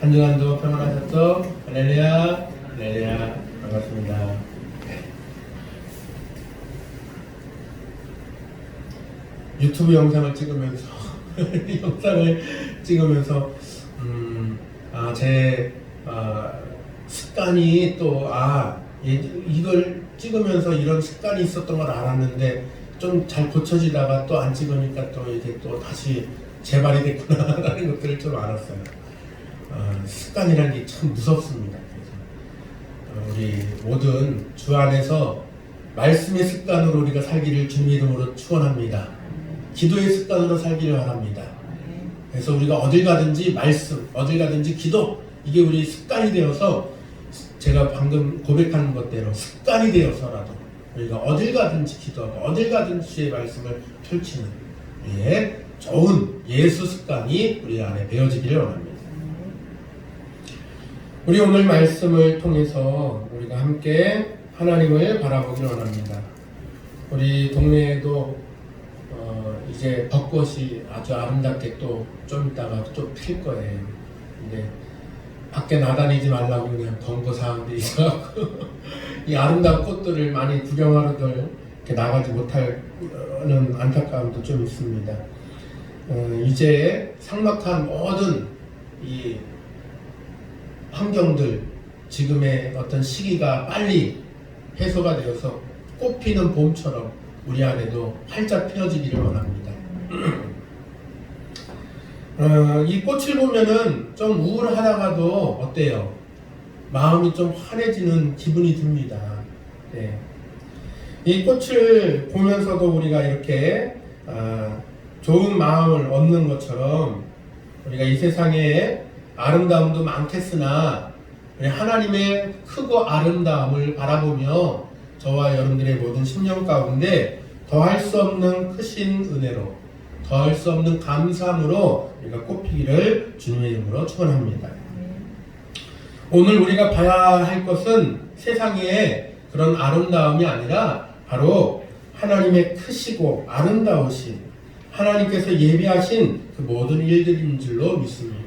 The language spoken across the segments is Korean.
한 주간도 평안하셨죠? 할렐루야, 할렐루야, 반갑습니다. 유튜브 영상을 찍으면서 제 습관이 또 이걸 찍으면서 이런 습관이 있었던 걸 알았는데 좀 잘 고쳐지다가 또 안 찍으니까 또 이게 또 다시 재발이 됐구나라는 것들을 좀 알았어요. 습관이라는 게 참 무섭습니다. 그래서 우리 모든 주 안에서 말씀의 습관으로 우리가 살기를 주님의 이름으로 축원합니다. 기도의 습관으로 살기를 바랍니다. 그래서 우리가 어딜 가든지 말씀, 어딜 가든지 기도, 이게 우리 습관이 되어서 제가 방금 고백한 것대로 습관이 되어서라도 우리가 어딜 가든지 기도하고 어딜 가든지 주의 말씀을 펼치는 좋은 예수 습관이 우리 안에 배어지기를 원합니다. 우리 오늘 말씀을 통해서 우리가 함께 하나님을 바라보기를 원합니다. 우리 동네에도 이제 벚꽃이 아주 아름답게 또 좀 있다가 좀 필 거예요. 근데 밖에 나다니지 말라고 그냥 권고사항도 있어갖고 이 아름다운 꽃들을 많이 구경하러들 이렇게 나가지 못하는 안타까움도 좀 있습니다. 이제 삭막한 모든 이 환경들, 지금의 어떤 시기가 빨리 해소가 되어서 꽃피는 봄처럼 우리 안에도 활짝 펴지기를 원합니다. 이 꽃을 보면은 좀 우울하다가도 어때요? 마음이 좀 환해지는 기분이 듭니다. 네. 이 꽃을 보면서도 우리가 이렇게 좋은 마음을 얻는 것처럼 우리가 이 세상에 아름다움도 많겠으나 우리 하나님의 크고 아름다움을 바라보며 저와 여러분들의 모든 심령 가운데 더할 수 없는 크신 은혜로, 더할 수 없는 감사함으로 우리가 꽃피기를 주님의 이름으로 축원합니다. 오늘 우리가 봐야 할 것은 세상의 그런 아름다움이 아니라 바로 하나님의 크시고 아름다우신 하나님께서 예비하신 그 모든 일들인 줄로 믿습니다.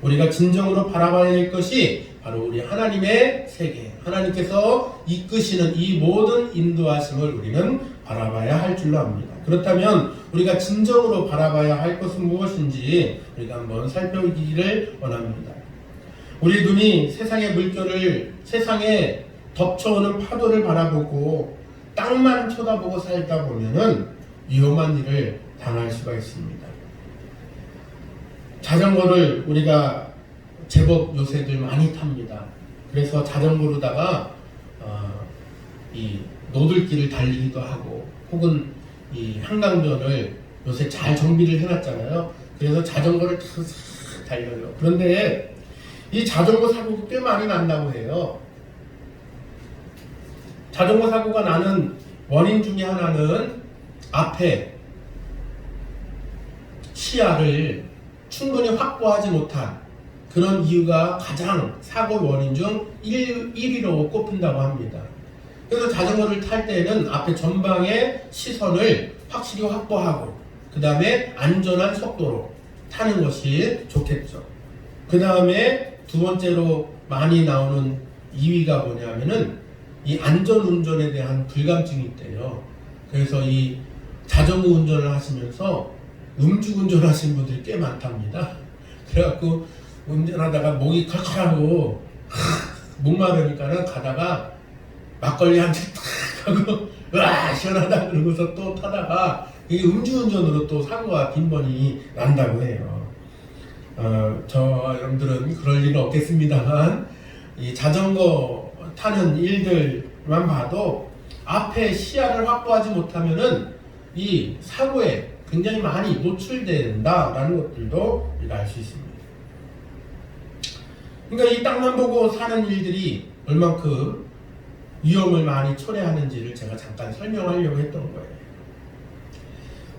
우리가 진정으로 바라봐야 될 것이 바로 우리 하나님의 세계, 하나님께서 이끄시는 이 모든 인도하심을 우리는 바라봐야 할 줄로 압니다. 그렇다면 우리가 진정으로 바라봐야 할 것은 무엇인지 우리가 한번 살펴보기를 원합니다. 우리 눈이 세상의 물결을, 세상에 덮쳐오는 파도를 바라보고 땅만 쳐다보고 살다 보면은 위험한 일을 당할 수가 있습니다. 자전거를 우리가 제법 요새들 많이 탑니다. 그래서 자전거로다가 이 노들길을 달리기도 하고 혹은 이 한강변을 요새 잘 정비를 해놨잖아요. 그래서 자전거를 탁 달려요. 그런데 이 자전거 사고가 꽤 많이 난다고 해요. 자전거 사고가 나는 원인 중에 하나는 앞에 시야를 충분히 확보하지 못한 그런 이유가 가장 사고 원인 중 1위로 꼽힌다고 합니다. 그래서 자전거를 탈 때는 앞에 전방의 시선을 확실히 확보하고 그 다음에 안전한 속도로 타는 것이 좋겠죠. 그 다음에 두 번째로 많이 나오는 2위가 뭐냐면은 이 안전운전에 대한 불감증이 있대요. 그래서 이 자전거 운전을 하시면서 음주운전 하시는 분들이 꽤 많답니다. 그래갖고 운전하다가 목이 칼칼하고 목마르니까는 가다가 막걸리 한 잔 탁 하고 와 시원하다 그러고서 또 타다가 이게 음주운전으로 또 사고가 빈번히 난다고 해요. 저 여러분들은 그럴 일은 없겠습니다만 이 자전거 타는 일들만 봐도 앞에 시야를 확보하지 못하면은 이 사고에 굉장히 많이 노출된다라는 것들도 우리가 알 수 있습니다. 그러니까 이 땅만 보고 사는 일들이 얼만큼 위험을 많이 초래하는지를 제가 잠깐 설명하려고 했던 거예요.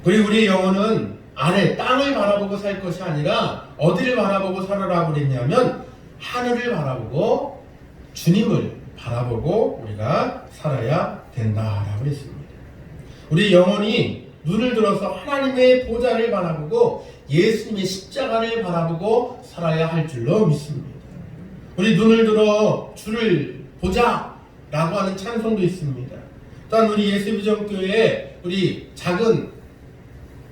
그리고 우리의 영혼은 아래 땅을 바라보고 살 것이 아니라 어디를 바라보고 살아라고 그랬냐면 하늘을 바라보고 주님을 바라보고 우리가 살아야 된다라고 했습니다. 우리 영혼이 눈을 들어서 하나님의 보좌를 바라보고 예수님의 십자가를 바라보고 살아야 할 줄로 믿습니다. 우리 눈을 들어 주를 보자 라고 하는 찬송도 있습니다. 또한 우리 예수비전교회에 우리 작은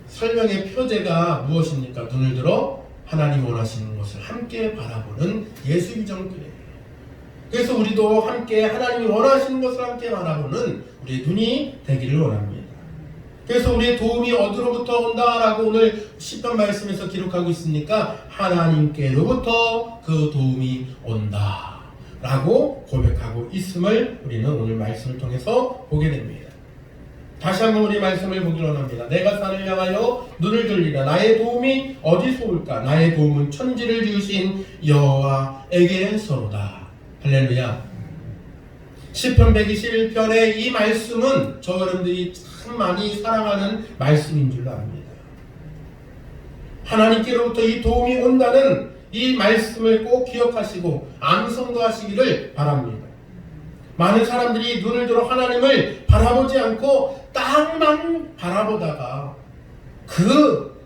설명의 표제가 무엇입니까? 눈을 들어 하나님 원하시는 것을 함께 바라보는 예수비전교회. 그래서 우리도 함께 하나님이 원하시는 것을 함께 바라보는 우리의 눈이 되기를 원합니다. 그래서 우리의 도움이 어디로부터 온다라고 오늘 시편 말씀에서 기록하고 있으니까 하나님께로부터 그 도움이 온다 라고 고백하고 있음을 우리는 오늘 말씀을 통해서 보게 됩니다. 다시 한번 우리 말씀을 보기를 원합니다. 내가 산을 향하여 눈을 들리라. 나의 도움이 어디서 올까? 나의 도움은 천지를 지으신 여호와에게서로다. 할렐루야. 시편 121편의 이 말씀은 저 여러분들이 참 많이 사랑하는 말씀인 줄 압니다. 하나님께로부터 이 도움이 온다는 이 말씀을 꼭 기억하시고 암송도하시기를 바랍니다. 많은 사람들이 눈을 들어 하나님을 바라보지 않고 땅만 바라보다가 그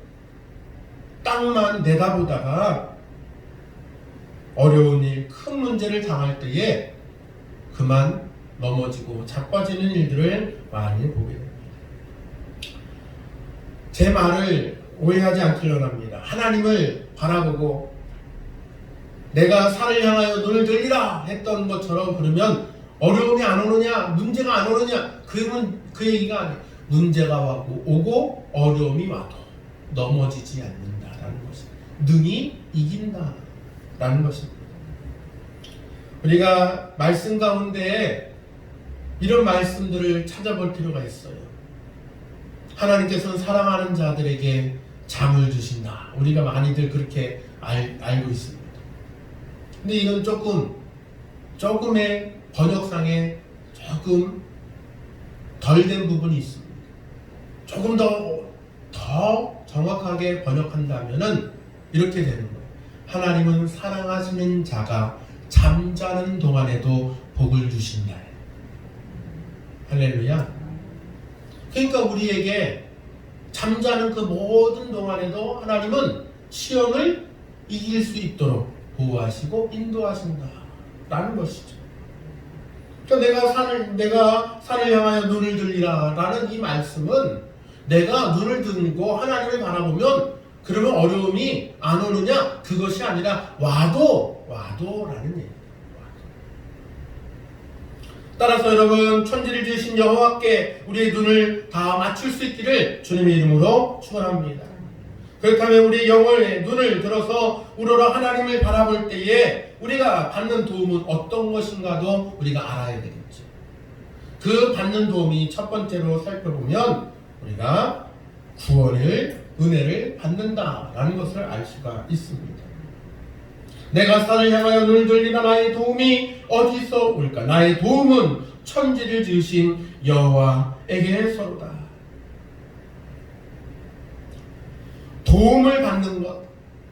땅만 내다보다가 어려운 일, 큰 문제를 당할 때에 그만 넘어지고 자빠지는 일들을 많이 보게 됩니다. 제 말을 오해하지 않기를 원합니다. 하나님을 바라보고 내가 산을 향하여 눈을 들리라 했던 것처럼 그러면 어려움이 안 오느냐, 문제가 안 오느냐, 그 얘기가 아니에요. 문제가 오고 어려움이 와도 넘어지지 않는다라는 것입니다. 능히 이긴다라는 것입니다. 우리가 말씀 가운데 이런 말씀들을 찾아볼 필요가 있어요. 하나님께서는 사랑하는 자들에게 잠을 주신다. 우리가 많이들 그렇게 알고 있습니다. 근데 이건 조금의 번역상에 조금 덜 된 부분이 있습니다. 조금 더 정확하게 번역한다면은 이렇게 되는 거예요. 하나님은 사랑하시는 자가 잠자는 동안에도 복을 주신다. 할렐루야. 그러니까 우리에게 잠자는 그 모든 동안에도 하나님은 시험을 이길 수 있도록 보호하시고 인도하신다 라는 것이죠. 그러니까 내가 산을 향하여 눈을 들리라 라는 이 말씀은 내가 눈을 들고 하나님을 바라보면 그러면 어려움이 안 오느냐? 그것이 아니라 와도라는 얘기예요. 따라서 여러분, 천지를 지으신 여호와께 우리의 눈을 다 맞출 수 있기를 주님의 이름으로 축원합니다. 그렇다면 우리 영혼의 눈을 들어서 우러러 하나님을 바라볼 때에 우리가 받는 도움은 어떤 것인가도 우리가 알아야 되겠죠. 그 받는 도움이 첫 번째로 살펴보면 우리가 은혜를 받는다라는 것을 알 수가 있습니다. 내가 산을 향하여 눈을 들리라. 나의 도움이 어디서 올까? 나의 도움은 천지를 지으신 여호와에게서로다. 도움을 받는 것,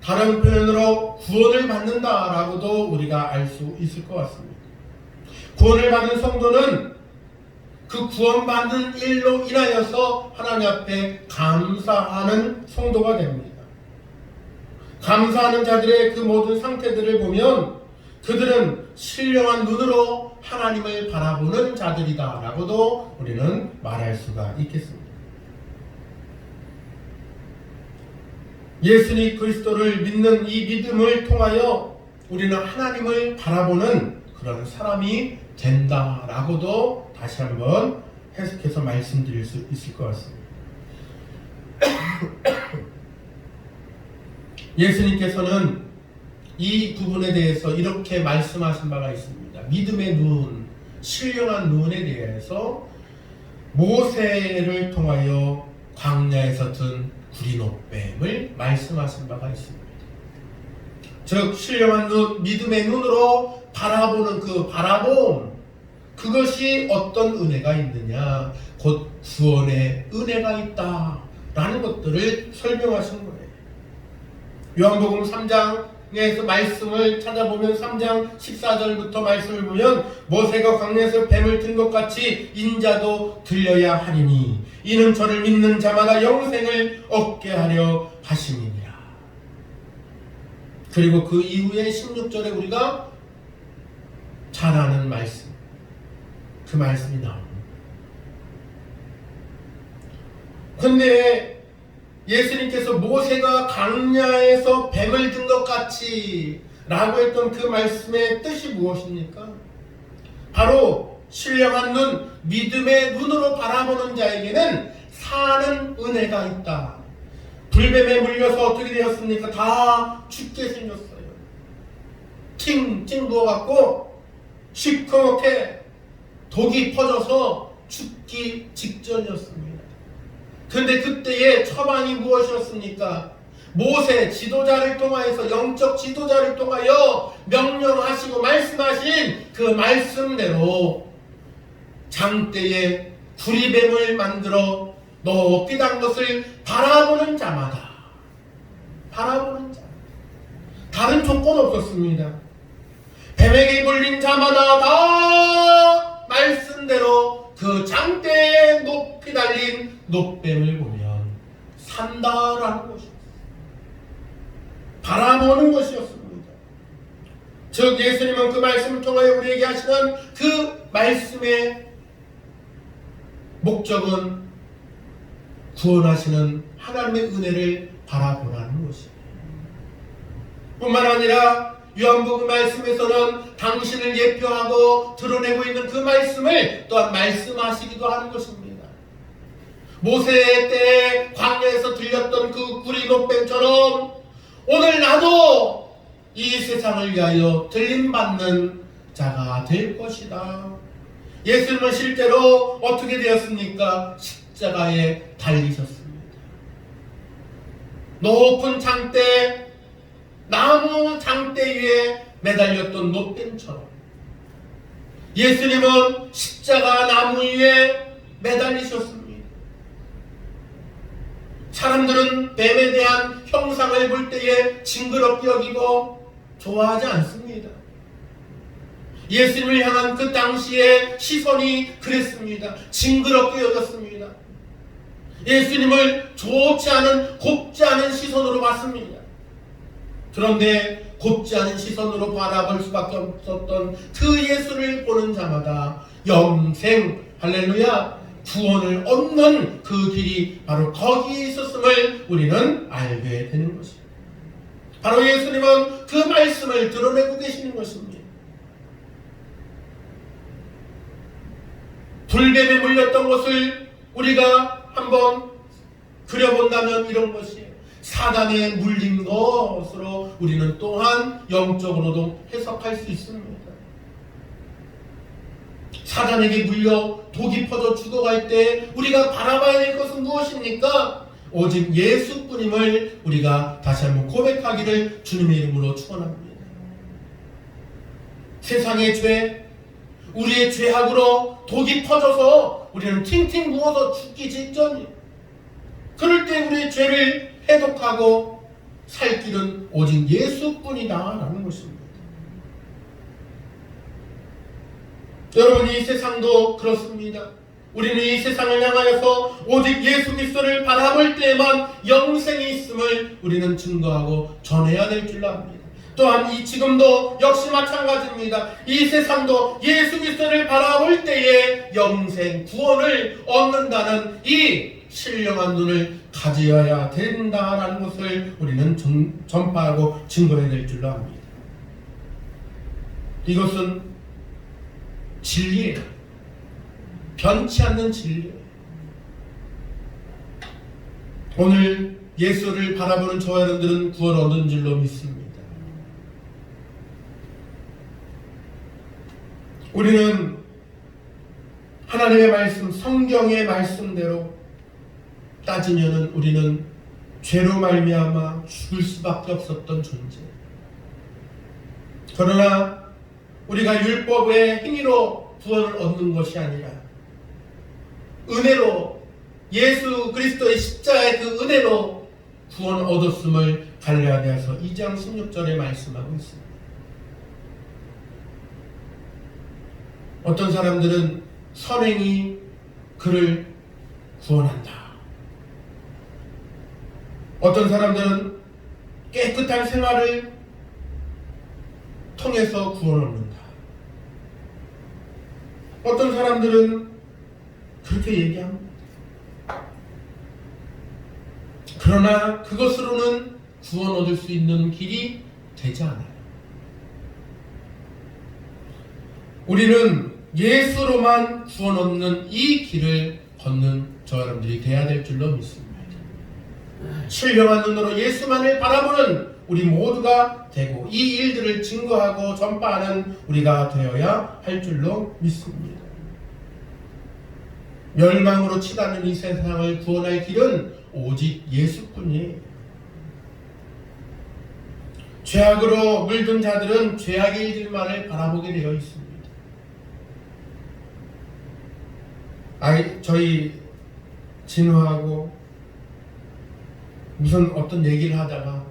다른 표현으로 구원을 받는다라고도 우리가 알 수 있을 것 같습니다. 구원을 받는 성도는 그 구원받는 일로 인하여서 하나님 앞에 감사하는 성도가 됩니다. 감사하는 자들의 그 모든 상태들을 보면 그들은 신령한 눈으로 하나님을 바라보는 자들이다 라고도 우리는 말할 수가 있겠습니다. 예수님 그리스도를 믿는 이 믿음을 통하여 우리는 하나님을 바라보는 그런 사람이 된다라고도 다시 한번 해석해서 말씀드릴 수 있을 것 같습니다. 예수님께서는 이 부분에 대해서 이렇게 말씀하신 바가 있습니다. 믿음의 눈, 신령한 눈에 대해서 모세를 통하여 광야에서 든 구리노뱀을 말씀하신 바가 있습니다. 즉 신령한 눈, 믿음의 눈으로 바라보는 그 바라봄, 그것이 어떤 은혜가 있느냐, 곧 구원의 은혜가 있다라는 것들을 설명하신 거예요. 요한복음 3장 광야에서 말씀을 찾아보면 3장 14절부터 말씀을 보면 모세가 광야에서 뱀을 든 것 같이 인자도 들려야 하리니 이는 저를 믿는 자마다 영생을 얻게 하려 하심이니라. 그리고 그 이후에 16절에 우리가 잘 아는 말씀, 그 말씀이 나옵니다. 근데 예수님께서 모세가 광야에서 뱀을 든 것 같이 라고 했던 그 말씀의 뜻이 무엇입니까? 바로 신령한 눈, 믿음의 눈으로 바라보는 자에게는 사는 은혜가 있다. 불뱀에 물려서 어떻게 되었습니까? 다 죽게 생겼어요. 팅팅 누워갖고 시커멓게 독이 퍼져서 죽기 직전이었습니다. 그런데 그때의 처방이 무엇이었습니까? 모세 지도자를 통하여서, 영적 지도자를 통하여 명령하시고 말씀하신 그 말씀대로 장대에 구리뱀을 만들어 높이 단 것을 바라보는 자마다, 바라보는 자, 다른 조건 없었습니다. 뱀에게 물린 자마다 다 말씀대로 그 장대에 높이 달린 높뱀을 보면 산다라는 것이었습니다. 바라보는 것이었습니다. 즉 예수님은 그 말씀을 통하여 우리에게 하시는 그 말씀의 목적은 구원하시는 하나님의 은혜를 바라보라는 것입니다. 뿐만 아니라 요한복음 말씀에서는 당신을 예표하고 드러내고 있는 그 말씀을 또한 말씀하시기도 하는 것입니다. 모세의 때에 광야에서 들렸던 그 구리 높뱀처럼 오늘 나도 이 세상을 위하여 들림받는 자가 될 것이다. 예수님은 실제로 어떻게 되었습니까? 십자가에 달리셨습니다. 높은 장대, 나무 장대 위에 매달렸던 높뱀처럼 예수님은 십자가 나무 위에 매달리셨습니다. 사람들은 뱀에 대한 형상을 볼 때에 징그럽게 여기고 좋아하지 않습니다. 예수님을 향한 그 당시의 시선이 그랬습니다. 징그럽게 여겼습니다. 예수님을 좋지 않은, 곱지 않은 시선으로 봤습니다. 그런데 곱지 않은 시선으로 바라볼 수밖에 없었던 그 예수를 보는 자마다 영생, 할렐루야, 구원을 얻는 그 길이 바로 거기에 있었음을 우리는 알게 되는 것입니다. 바로 예수님은 그 말씀을 드러내고 계시는 것입니다. 불뱀에 물렸던 것을 우리가 한번 그려본다면 이런 것이에요. 사단에 물린 것으로 우리는 또한 영적으로도 해석할 수 있습니다. 사단에게 물려 독이 퍼져 죽어갈 때 우리가 바라봐야 될 것은 무엇입니까? 오직 예수뿐임을 우리가 다시 한번 고백하기를 주님의 이름으로 축원합니다. 세상의 죄, 우리의 죄악으로 독이 퍼져서 우리는 팅팅 누워서 죽기 직전이에요. 그럴 때 우리의 죄를 해독하고 살 길은 오직 예수뿐이다 라는 것입니다. 여러분, 이 세상도 그렇습니다. 우리는 이 세상을 향하여서 오직 예수 그리스도를 바라볼 때에만 영생이 있음을 우리는 증거하고 전해야 될 줄로 압니다. 또한 이 지금도 역시 마찬가지입니다. 이 세상도 예수 그리스도를 바라볼 때에 영생, 구원을 얻는다는 이 신령한 눈을 가져야 된다라는 것을 우리는 전파하고 증거해야 될 줄로 압니다. 이것은 진리예요. 변치 않는 진리예요. 오늘 예수를 바라보는 저와 여러분들은 구원 얻은 줄로 믿습니다. 우리는 하나님의 말씀, 성경의 말씀대로 따지면은 우리는 죄로 말미암아 죽을 수밖에 없었던 존재. 그러나 우리가 율법의 행위로 구원을 얻는 것이 아니라 은혜로, 예수 그리스도의 십자가의 그 은혜로 구원을 얻었음을 갈라디아서 2장 16절에 말씀하고 있습니다. 어떤 사람들은 선행이 그를 구원한다. 어떤 사람들은 깨끗한 생활을 통해서 구원을 얻는다. 어떤 사람들은 그렇게 얘기합니다. 그러나 그것으로는 구원 얻을 수 있는 길이 되지 않아요. 우리는 예수로만 구원 얻는 이 길을 걷는 저 여러분들이 되어야 될 줄로 믿습니다. 신령한 눈으로 예수만을 바라보는 우리 모두가 되고 이 일들을 증거하고 전파하는 우리가 되어야 할 줄로 믿습니다. 멸망으로 치닫는 이 세상을 구원할 길은 오직 예수뿐이에요. 죄악으로 물든 자들은 죄악의 일들만을 바라보게 되어 있습니다. 저희 진호하고 무슨 어떤 얘기를 하다가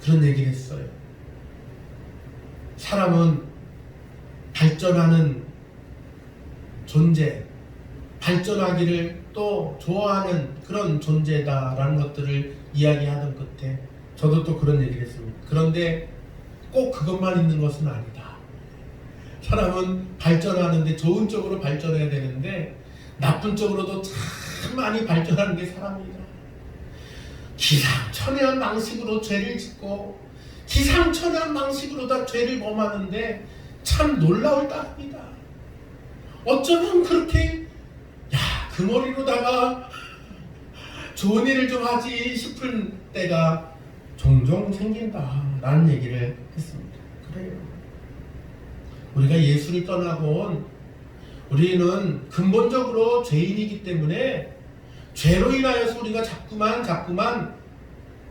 그런 얘기를 했어요. 사람은 발전하는 존재, 발전하기를 또 좋아하는 그런 존재다라는 것들을 이야기하던 끝에 저도 또 그런 얘기를 했습니다. 그런데 꼭 그것만 있는 것은 아니다. 사람은 발전하는데 좋은 쪽으로 발전해야 되는데 나쁜 쪽으로도 참 많이 발전하는 게 사람이다. 기상천외한 방식으로 죄를 짓고 기상천외한 방식으로 다 죄를 범하는데 참 놀라울 따름이다. 어쩌면 그렇게 그 머리로다가 좋은 일을 좀 하지 싶은 때가 종종 생긴다라는 얘기를 했습니다. 그래요. 우리가 예수를 떠나곤 우리는 근본적으로 죄인이기 때문에 죄로 인하여서 우리가 자꾸만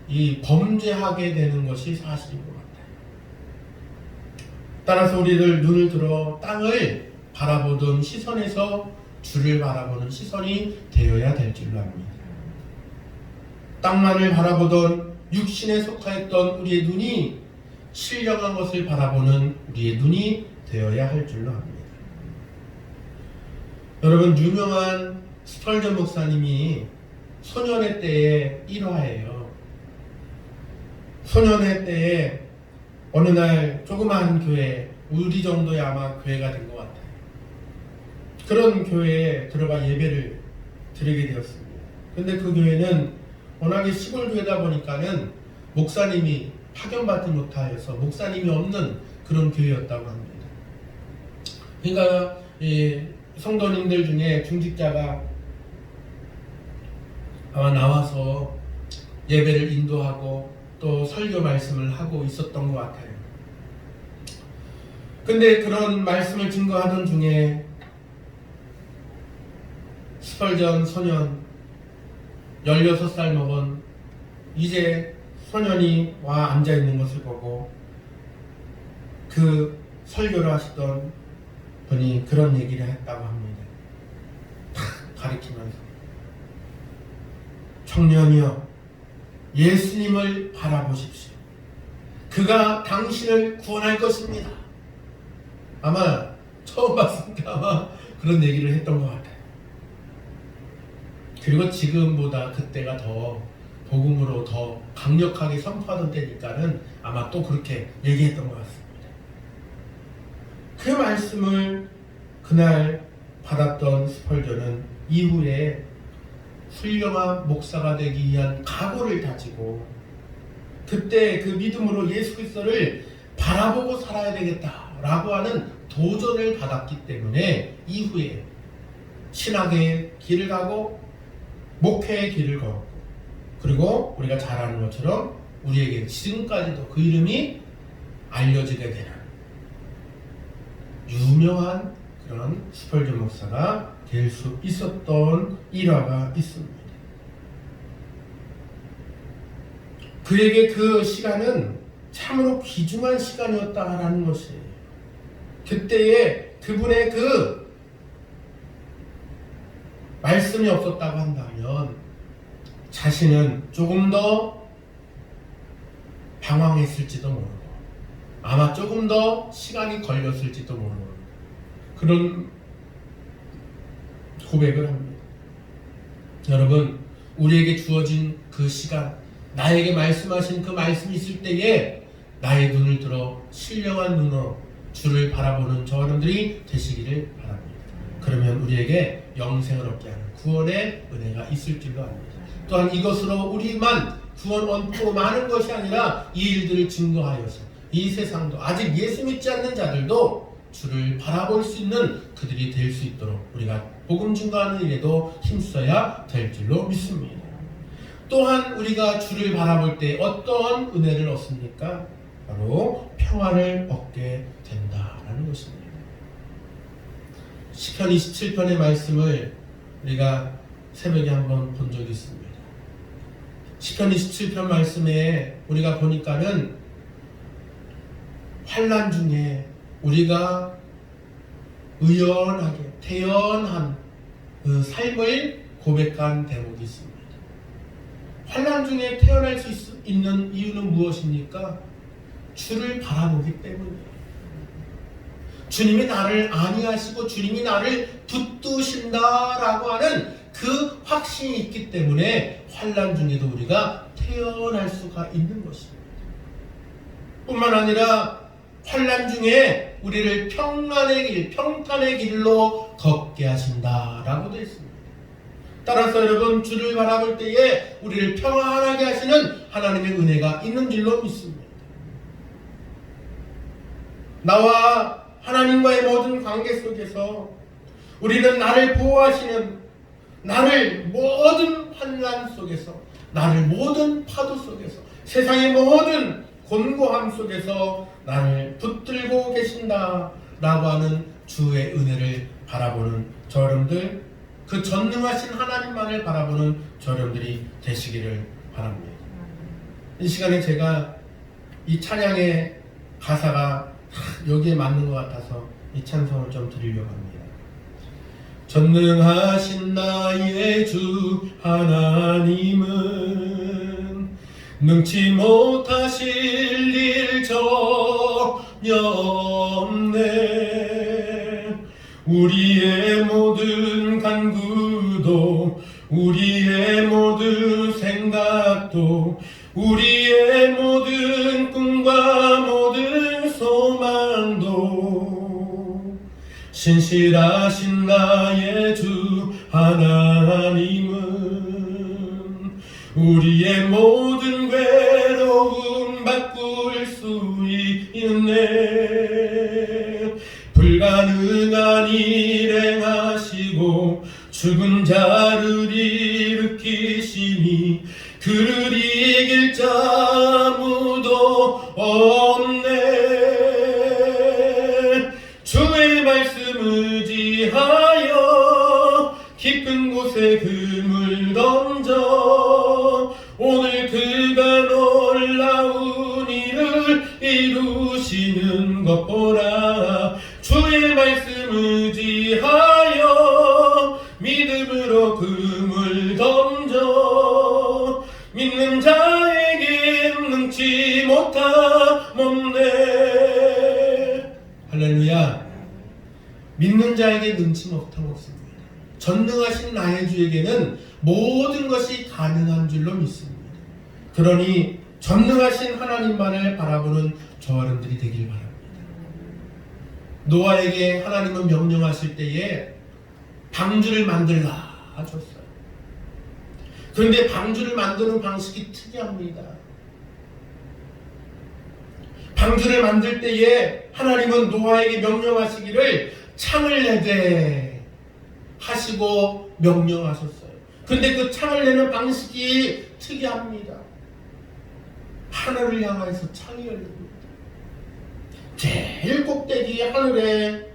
이 범죄하게 되는 것이 사실인 것 같아요. 따라서 우리를 눈을 들어 땅을 바라보던 시선에서 주를 바라보는 시선이 되어야 될 줄로 압니다. 땅만을 바라보던 육신에 속하였던 우리의 눈이 신령한 것을 바라보는 우리의 눈이 되어야 할 줄로 압니다. 여러분, 유명한 스펄전 목사님이 소년의 때의 일화예요. 소년의 때에 어느 날 조그마한 교회, 우리 정도의 아마 교회가 된 것 같아요. 그런 교회에 들어가 예배를 드리게 되었습니다. 근데 그 교회는 워낙에 시골 교회다 보니까는 목사님이 파견받지 못하여서 목사님이 없는 그런 교회였다고 합니다. 그러니까 이 성도님들 중에 중직자가 아마 나와서 예배를 인도하고 또 설교 말씀을 하고 있었던 것 같아요. 근데 그런 말씀을 증거하던 중에 스펄전 소년 16살 먹은 이제 소년이 와 앉아있는 것을 보고 그 설교를 하시던 분이 그런 얘기를 했다고 합니다. 탁 가리키면서 청년이여 예수님을 바라보십시오. 그가 당신을 구원할 것입니다. 아마 처음 봤으니까 아마 그런 얘기를 했던 것 같아요. 그리고 지금보다 그때가 더 복음으로 더 강력하게 선포하던 때니까는 아마 또 그렇게 얘기했던 것 같습니다. 그 말씀을 그날 받았던 스펄전은 이후에 훌륭한 목사가 되기 위한 각오를 다지고 그때 그 믿음으로 예수 그리스도를 바라보고 살아야 되겠다라고 하는 도전을 받았기 때문에 이후에 신학의 길을 가고 목회의 길을 걸었고 그리고 우리가 잘 아는 것처럼 우리에게 지금까지도 그 이름이 알려지게 되는 유명한 그런 스펄전 목사가 될 수 있었던 일화가 있습니다. 그에게 그 시간은 참으로 귀중한 시간이었다라는 것이에요. 그때에 그분의 그 말씀이 없었다고 한다면 자신은 조금 더 당황했을지도 모르고 아마 조금 더 시간이 걸렸을지도 모르는 그런 고백을 합니다. 여러분, 우리에게 주어진 그 시간, 나에게 말씀하신 그 말씀이 있을 때에 나의 눈을 들어 신령한 눈으로 주를 바라보는 저 여러분들이 되시기를 바랍니다. 그러면 우리에게 영생을 얻게 하는 구원의 은혜가 있을 줄로 압니다. 또한 이것으로 우리만 구원 얻고 마는 것이 아니라 이 일들을 증거하여서 이 세상도 아직 예수 믿지 않는 자들도 주를 바라볼 수 있는 그들이 될 수 있도록 우리가 복음 증거하는 일에도 힘써야 될 줄로 믿습니다. 또한 우리가 주를 바라볼 때 어떠한 은혜를 얻습니까? 바로 평화를 얻게 된다라는 것입니다. 시편 27편의 말씀을 우리가 새벽에 한번 본 적이 있습니다. 시편 27편 말씀에 우리가 보니까는 환난 중에 우리가 의연하게 태연한 그 삶을 고백한 대목이 있습니다. 환난 중에 태어날 수 있는 이유는 무엇입니까? 주를 바라보기 때문이에요. 주님이 나를 안위하시고 주님이 나를 붙드신다라고 하는 그 확신이 있기 때문에 환난 중에도 우리가 태어날 수가 있는 것입니다. 뿐만 아니라 환난 중에 우리를 평안의 길, 평탄의 길로 걷게 하신다라고 되어 있습니다. 따라서 여러분, 주를 바라볼 때에 우리를 평안하게 하시는 하나님의 은혜가 있는 줄로 믿습니다. 나와 하나님과의 모든 관계 속에서 우리는 나를 보호하시는, 나를 모든 환난 속에서, 나를 모든 파도 속에서, 세상의 모든 곤고함 속에서 나를 붙들고 계신다라고 하는 주의 은혜를 바라보는 저 여러분들, 그 전능하신 하나님만을 바라보는 저 여러분들이 되시기를 바랍니다. 이 시간에 제가 이 찬양의 가사가 여기에 맞는 것 같아서 이 찬송을 좀 드리려고 합니다. 전능하신 나의 주 하나님은 능치 못하실 일 전혀 없네. 우리의 모든 간구도, 우리의 모든 생각도, 우리의 모든 꿈과 모든 소망도 신실하신 나의 주 하나님은 우리의 모든 괴로움 바꿀 수 있네. 불가능한 일 행하시고 죽은 자를 일으키시니 그를 이길 자 아무도 없네. 주의 말씀 의지하여 깊은 곳에 금을 던져 오늘 그가 놀라운 일을 이루시는 것 보라. 주의 말씀 의지하여 믿음으로 금을 던져 믿는 자에게 능치 못함없네. 할렐루야. 믿는 자에게 능치 못함없습니다. 전능하신 나의 주에게는 모든 것이 가능한 줄로 믿습니다. 그러니 전능하신 하나님만을 바라보는 저 여러분들이 되길 바랍니다. 노아에게 하나님은 명령하실 때에 방주를 만들라 하셨어요. 그런데 방주를 만드는 방식이 특이합니다. 방주를 만들 때에 하나님은 노아에게 명령하시기를 창을 내되 하시고 명령하셨어요. 그런데 그 창을 내는 방식이 특이합니다. 하늘을 향해서 창이 열립니다. 제일 꼭대기 하늘에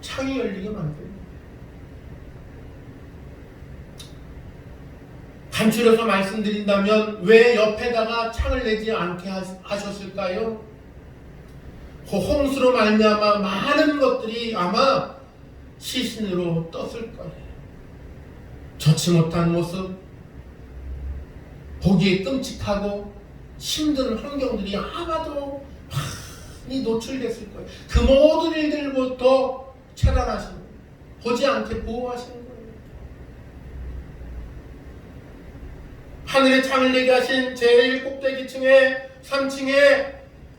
창이 열리게 만듭니다. 간추려서 말씀드린다면 왜 옆에다가 창을 내지 않게 하셨을까요? 그 홍수로 말미암아 많은 것들이 아마 시신으로 떴을 거예요. 좋지 못한 모습, 보기에 끔찍하고 힘든 환경들이 아마도 많이 노출됐을 거예요. 그 모든 일들부터 차단하시는 거예요. 보지 않게 보호하시는 거예요. 하늘에 창을 내게 하신 제일 꼭대기층에 3층에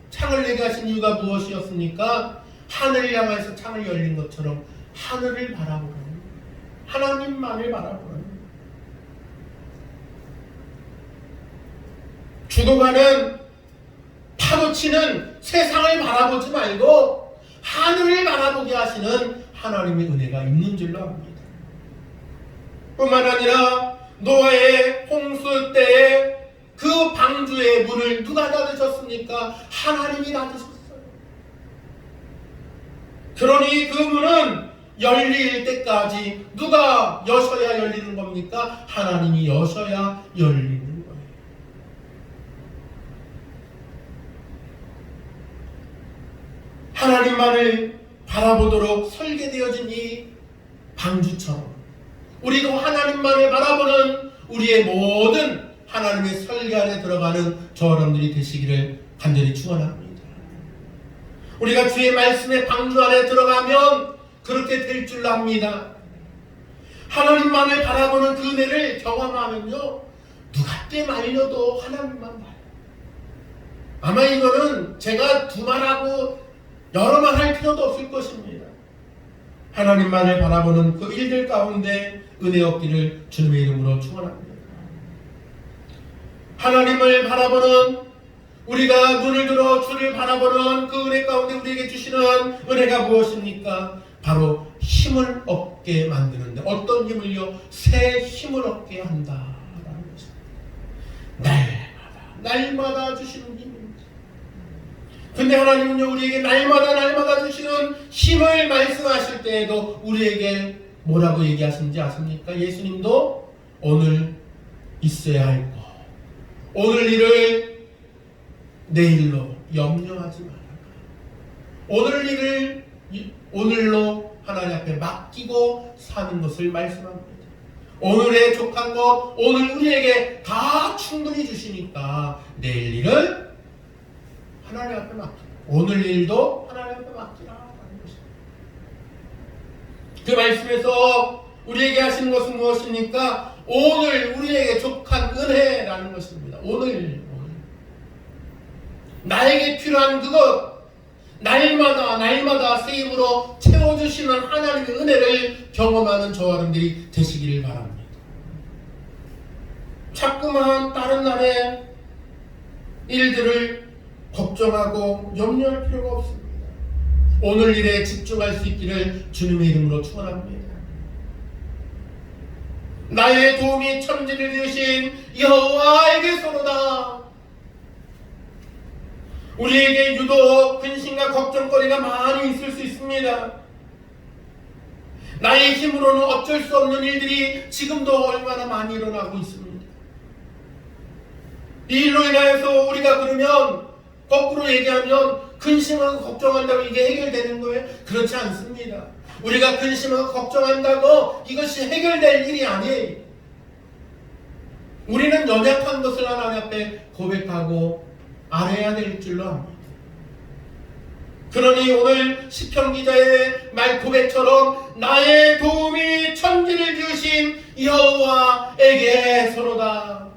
창을 내게 하신 이유가 무엇이었습니까? 하늘을 향해서 창을 열린 것처럼 하늘을 바라보는, 하나님만을 바라보는, 죽어가는 파도치는 세상을 바라보지 말고 하늘을 바라보게 하시는 하나님의 은혜가 있는 줄로 압니다. 뿐만 아니라 노아의 홍수 때에 그 방주의 문을 누가 닫으셨습니까? 하나님이 닫으셨어요. 그러니 그 문은 열릴 때까지 누가 여셔야 열리는 겁니까? 하나님이 여셔야 열리는 거예요. 하나님만을 바라보도록 설계되어진 이 방주처럼 우리도 하나님만을 바라보는 우리의 모든 하나님의 설계 안에 들어가는 저 여러분들이 되시기를 간절히 축원합니다. 우리가 주의 말씀의 방주 안에 들어가면 그렇게 될 줄 압니다. 하나님만을 바라보는 그 은혜를 경험하면요, 누가 때 말려도 하나님만 봐요. 아마 이거는 제가 두말하고 여러 말 할 필요도 없을 것입니다. 하나님만을 바라보는 그 일들 가운데 은혜 얻기를 주님의 이름으로 축원합니다. 하나님을 바라보는, 우리가 눈을 들어 주를 바라보는 그 은혜 가운데 우리에게 주시는 은혜가 무엇입니까? 바로 힘을 얻게 만드는데, 어떤 힘을요? 새 힘을 얻게 한다라는 것입니다. 날마다 주시는 힘입니다. 근데 하나님은요, 우리에게 날마다 주시는 힘을 말씀하실 때에도 우리에게 뭐라고 얘기하시는지 아십니까? 예수님도 오늘 있어야 할 것, 오늘 일을 내일로 염려하지 말아라. 오늘 일을 오늘로 하나님 앞에 맡기고 사는 것을 말씀합니다. 오늘의 족한 것 오늘 우리에게 다 충분히 주시니까 내일 일을 하나님 앞에 맡기라. 오늘 일도 하나님 앞에 맡기라. 그 말씀에서 우리에게 하시는 것은 무엇입니까? 오늘 우리에게 족한 은혜라는 것입니다. 오늘 나에게 필요한 그것 날마다 새 힘으로 채워주시는 하나님의 은혜를 경험하는 저와 여러분들이 되시기를 바랍니다. 자꾸만 다른 날의 일들을 걱정하고 염려할 필요가 없습니다. 오늘 일에 집중할 수 있기를 주님의 이름으로 축원합니다. 나의 도움이 천지를 지으신 여호와에게서로다. 우리에게 유독 근심과 걱정거리가 많이 있을 수 있습니다. 나의 힘으로는 어쩔 수 없는 일들이 지금도 얼마나 많이 일어나고 있습니다. 이 일로 인하여서 우리가 그러면 거꾸로 얘기하면 근심하고 걱정한다고 이게 해결되는 거예요? 그렇지 않습니다. 우리가 근심하고 걱정한다고 이것이 해결될 일이 아니에요. 우리는 연약한 것을 하나님 앞에 고백하고 알아야 될 줄로 압니다. 그러니 오늘 시편 기자의 말 고백처럼 나의 도움이 천지를 지으신 여호와에게서로다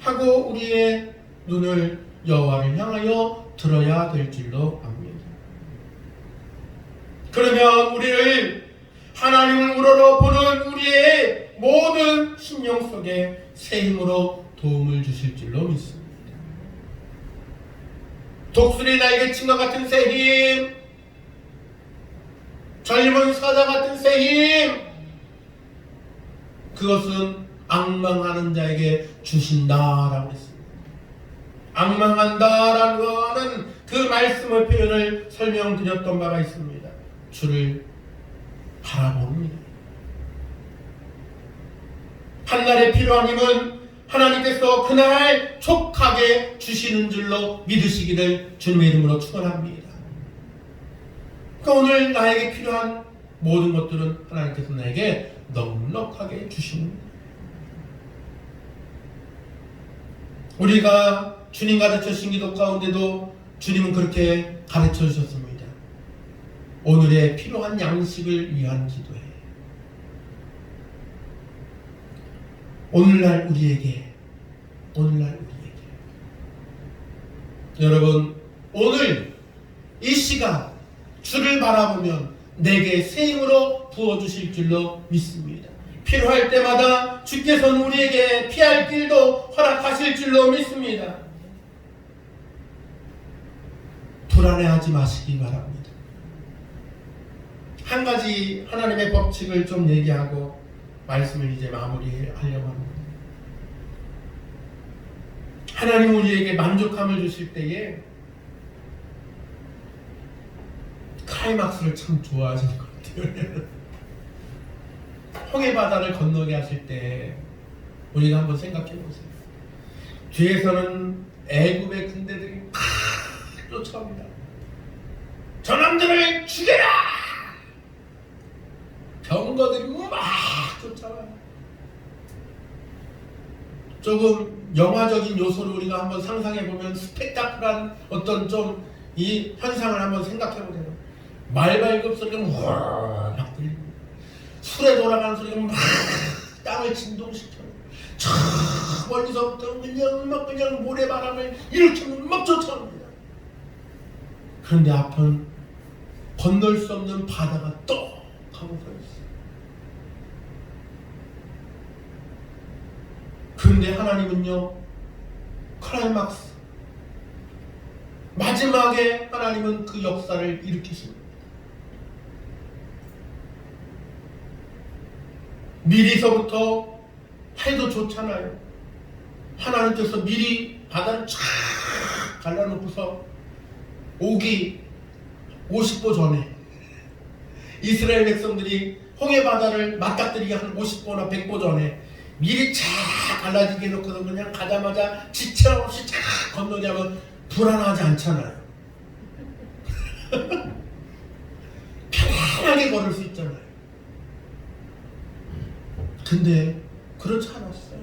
하고 우리의 눈을 여호와를 향하여 들어야 될 줄로 압니다. 그러면 우리를 하나님을 우러러 보는 우리의 모든 심령 속에 새 힘으로 도움을 주실 줄로 믿습니다. 독수리 날개친과 같은 새 힘, 젊은 사자 같은 새 힘, 그것은 앙망하는 자에게 주신다라고 했습니다. 앙망한다라는 그 말씀의 표현을 설명드렸던 바가 있습니다. 주를 바라봅니다. 한날에 필요한 힘은 하나님께서 그날 촉하게 주시는 줄로 믿으시기를 주님의 이름으로 축원합니다. 그러니까 오늘 나에게 필요한 모든 것들은 하나님께서 나에게 넉넉하게 주시는 거예요. 우리가 주님 가르쳐주신 기도 가운데도 주님은 그렇게 가르쳐 주셨습니다. 오늘의 필요한 양식을 위한 기도해. 오늘날 우리에게 여러분, 오늘 이 시간 주를 바라보면 내게 새 힘으로 부어주실 줄로 믿습니다. 필요할 때마다 주께서는 우리에게 피할 길도 허락하실 줄로 믿습니다. 불안해하지 마시기 바랍니다. 한 가지 하나님의 법칙을 좀 얘기하고 말씀을 이제 마무리하려고 합니다. 하나님 우리에게 만족함을 주실 때에 클라이막스를 참 좋아하시는 것 같아요. 홍해 바다를 건너게 하실 때 우리가 한번 생각해 보세요. 뒤에서는 애굽의 군대들이 막 쫓아옵니다. 저놈들을 죽여라! 병거들이 막 쫓아와요. 조금 영화적인 요소를 우리가 한번 상상해 보면 스펙타클한 어떤 좀 이 현상을 한번 생각해 보세요. 말발굽 소리가 막 들립니다. 술에 돌아가는 소리가 막 땅을 진동시켜요. 저 멀리서부터 그냥 모래바람을 일으키며 막 쫓아옵니다. 그런데 앞은 건널 수 없는 바다가 떡 하고 서 있어요. 그런데 하나님은요, 클라이막스 마지막에 하나님은 그 역사를 일으키십니다. 미리서부터 해도 좋잖아요. 하나님께서 미리 바다를 쫙 갈라놓고서 오기 50보 전에 이스라엘 백성들이 홍해 바다를 맞닥뜨리게 한 50보나 100보 전에 미리 쫙 갈라지게 해놓고서 그냥 가자마자 지체 없이 쫙 건너게 하면 불안하지 않잖아요. 편안하게 걸을 수 있잖아요. 근데 그렇지 않았어요.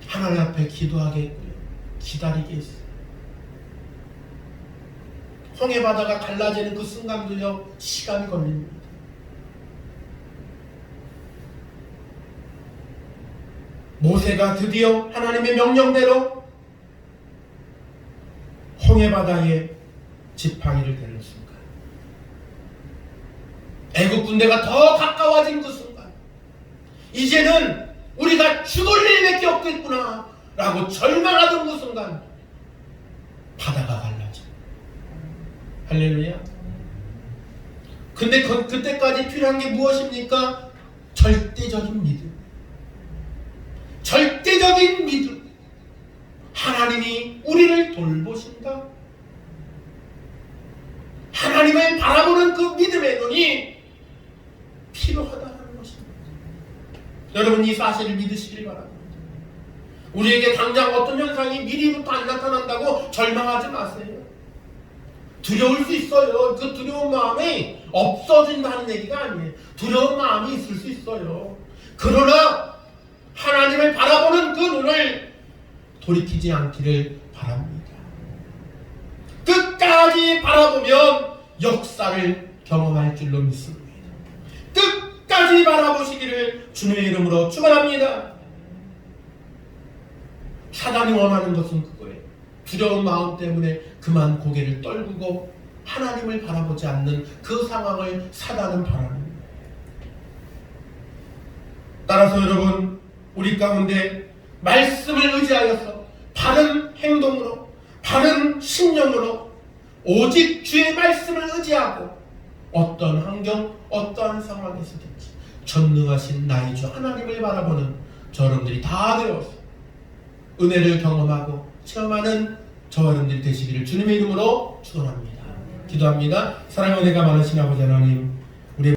하나님 앞에 기도하겠고요, 기다리게 했어요. 홍해 바다가 갈라지는 그 순간도요, 시간이 걸립니다. 모세가 드디어 하나님의 명령대로 홍해 바다에 지팡이를 대는 순간, 애국 군대가 더 가까워진 그 순간, 이제는 우리가 죽을 일밖에 없겠구나 라고 절망하던 그 순간, 바다가 갈라져. 할렐루야. 근데 그때까지 필요한 게 무엇입니까? 절대적인 믿음. 절대적인 믿음. 하나님이 우리를 돌보신다. 하나님을 바라보는 그 믿음의 눈이 필요하다는 것입니다. 여러분, 이 사실을 믿으시길 바랍니다. 우리에게 당장 어떤 현상이 미리부터 안 나타난다고 절망하지 마세요. 두려울 수 있어요. 그 두려운 마음이 없어진다는 얘기가 아니에요. 두려운 마음이 있을 수 있어요. 그러나 하나님을 바라보는 그 눈을 돌이키지 않기를 바랍니다. 끝까지 바라보면 역사를 경험할 줄로 믿습니다. 끝까지 바라보시기를 주님의 이름으로 축원합니다. 사단이 원하는 것은 그거예요. 두려운 마음 때문에 그만 고개를 떨구고 하나님을 바라보지 않는 그 상황을 사단은 바라는 거예요. 따라서 여러분, 우리 가운데 말씀을 의지하여서 바른 행동으로, 바른 신념으로 오직 주의 말씀을 의지하고 어떤 환경, 어떠한 상황에서든지 전능하신 나의 주 하나님을 바라보는 저러분들이 다 되어서 은혜를 경험하고 체험하는 저와 여러분들이 되시기를 주님의 이름으로 축원합니다. 기도합니다. 사랑의 은혜가 많으신 아버지 하나님,